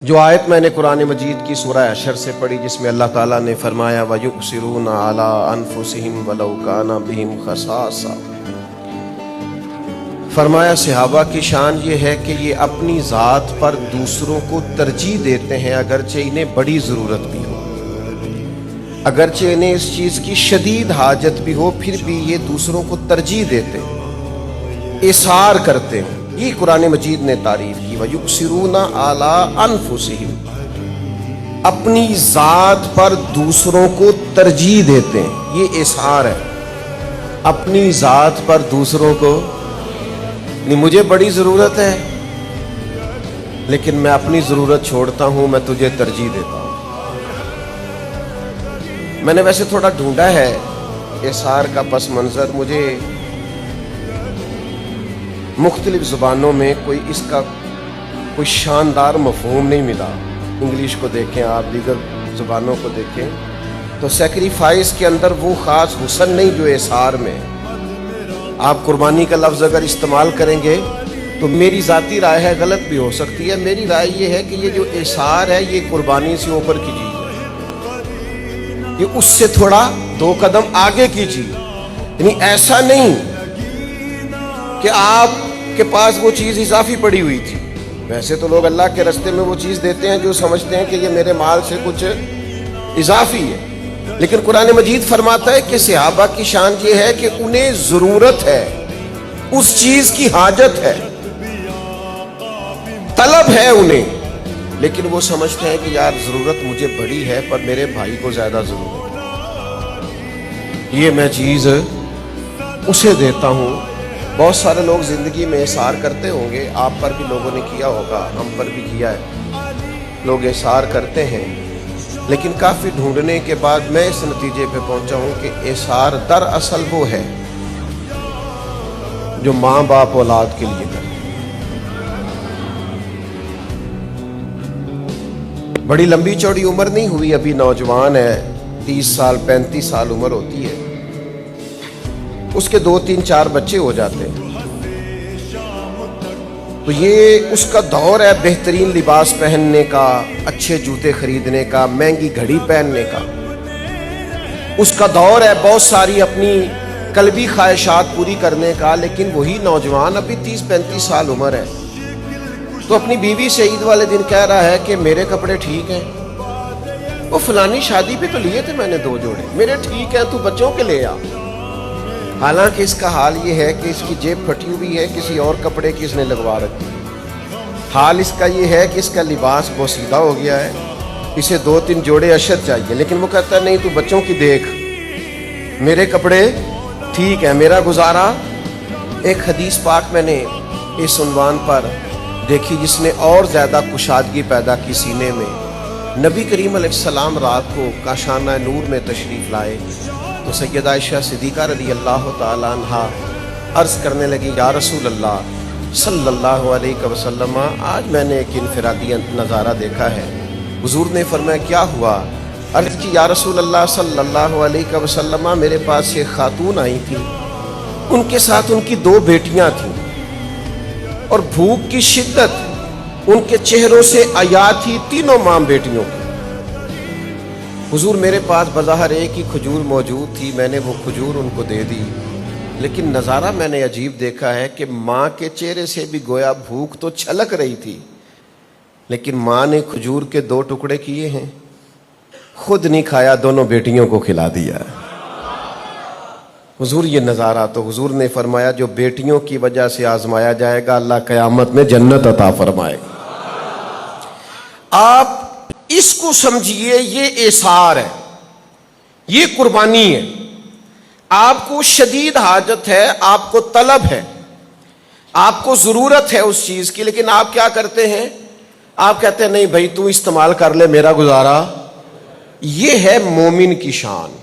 جو آیت میں نے قرآن مجید کی سورہ حشر سے پڑھی جس میں اللہ تعالیٰ نے فرمایا وَيُؤْثِرُونَ عَلَىٰ أَنفُسِهِمْ وَلَوْ كَانَ بِهِمْ خَصَاصَةٌ، فرمایا صحابہ کی شان یہ ہے کہ یہ اپنی ذات پر دوسروں کو ترجیح دیتے ہیں اگرچہ انہیں بڑی ضرورت بھی ہو، اگرچہ انہیں اس چیز کی شدید حاجت بھی ہو، پھر بھی یہ دوسروں کو ترجیح دیتے ہیں، اِثار کرتے ہیں۔ یہ قرآن مجید نے تعریف کی وَيُؤْثِرُونَ عَلَىٰ أَنفُسِهِمْ، اپنی ذات پر دوسروں کو ترجیح دیتے ہیں، یہ اظہار ہے۔ اپنی ذات پر دوسروں کو، مجھے بڑی ضرورت ہے لیکن میں اپنی ضرورت چھوڑتا ہوں، میں تجھے ترجیح دیتا ہوں۔ میں نے ویسے تھوڑا ڈھونڈا ہے اظہار کا پس منظر، مجھے مختلف زبانوں میں اس کا کوئی شاندار مفہوم نہیں ملا۔ انگلش کو دیکھیں آپ، دیگر زبانوں کو دیکھیں تو سیکریفائس کے اندر وہ خاص حسن نہیں جو اظہار میں ہے۔ آپ قربانی کا لفظ اگر استعمال کریں گے تو میری ذاتی رائے ہے، غلط بھی ہو سکتی ہے، میری رائے یہ ہے کہ یہ جو اظہار ہے یہ قربانی سے اوپر کی چیز ہے، یہ اس سے تھوڑا 2 قدم آگے کی چیز، یعنی ایسا نہیں کہ آپ کے پاس وہ چیز اضافی پڑی ہوئی تھی۔ ویسے تو لوگ اللہ کے راستے میں وہ چیز دیتے ہیں جو سمجھتے ہیں کہ یہ میرے مال سے کچھ اضافی ہے، لیکن قرآن مجید فرماتا ہے کہ صحابہ کی شان یہ ہے کہ انہیں ضرورت ہے، اس چیز کی حاجت ہے، طلب ہے انہیں، لیکن وہ سمجھتے ہیں کہ یار ضرورت مجھے بڑی ہے پر میرے بھائی کو زیادہ ضرورت ہے، یہ میں چیز اسے دیتا ہوں۔ بہت سارے لوگ زندگی میں اظہار کرتے ہوں گے، آپ پر بھی لوگوں نے کیا ہوگا، ہم پر بھی کیا ہے، لوگ اظہار کرتے ہیں، لیکن کافی ڈھونڈنے کے بعد میں اس نتیجے پہ پہنچا ہوں کہ اظہار دراصل وہ ہے جو ماں باپ اولاد کے لیے کرتے ہیں۔ بڑی لمبی چوڑی عمر نہیں ہوئی، ابھی نوجوان ہے، 30 سال 35 سال عمر ہوتی ہے، اس کے 2 3 4 بچے ہو جاتے ہیں، تو یہ اس کا دور ہے بہترین لباس پہننے کا، اچھے جوتے خریدنے کا، مہنگی گھڑی پہننے کا، اس کا دور ہے بہت ساری اپنی قلبی خواہشات پوری کرنے کا، لیکن وہی نوجوان ابھی 30 35 سال عمر ہے تو اپنی بیوی سے عید والے دن کہہ رہا ہے کہ میرے کپڑے ٹھیک ہیں، وہ فلانی شادی پہ تو لیے تھے میں نے 2 جوڑے، میرے ٹھیک ہیں، تو بچوں کے لے آ۔ حالانکہ اس کا حال یہ ہے کہ اس کی جیب پھٹی ہوئی ہے، کسی اور کپڑے کی اس نے لگوا رکھی، حال اس کا یہ ہے کہ اس کا لباس بوسیدہ ہو گیا ہے، اسے 2 3 جوڑے اشر چاہیے، لیکن وہ کہتا ہے نہیں تو بچوں کی دیکھ، میرے کپڑے ٹھیک ہیں، میرا گزارا۔ ایک حدیث پاک میں نے اس عنوان پر دیکھی جس نے اور زیادہ کشادگی پیدا کی سینے میں۔ نبی کریم علیہ السلام رات کو کاشانہ نور میں تشریف لائے تو سیدہ عائشہ صدیقہ رضی اللہ تعالیٰ عنہ عرض کرنے لگی یا رسول اللہ صلی اللہ علیہ وسلم، آج میں نے ایک انفرادی نظارہ دیکھا ہے۔ حضور نے فرمایا کیا ہوا؟ عرض کی یا رسول اللہ صلی اللہ علیہ وسلم، میرے پاس ایک خاتون آئی تھی، ان کے ساتھ ان کی 2 بیٹیاں تھیں اور بھوک کی شدت ان کے چہروں سے عیا تھی، تینوں ماں بیٹیوں کی۔ حضور میرے پاس بظاہر ایک ہی کھجور موجود تھی، میں نے وہ کھجور ان کو دے دی، لیکن نظارہ میں نے عجیب دیکھا ہے کہ ماں کے چہرے سے بھی گویا بھوک تو چھلک رہی تھی، لیکن ماں نے کھجور کے 2 ٹکڑے کیے ہیں، خود نہیں کھایا، دونوں بیٹیوں کو کھلا دیا۔ حضور یہ نظارہ، تو حضور نے فرمایا جو بیٹیوں کی وجہ سے آزمایا جائے گا اللہ قیامت میں جنت عطا فرمائے گا۔ آپ اس کو سمجھیے، یہ اظہار ہے، یہ قربانی ہے۔ آپ کو شدید حاجت ہے، آپ کو طلب ہے، آپ کو ضرورت ہے اس چیز کی، لیکن آپ کیا کرتے ہیں؟ آپ کہتے ہیں نہیں بھائی تو استعمال کر لے، میرا گزارا۔ یہ ہے مومن کی شان۔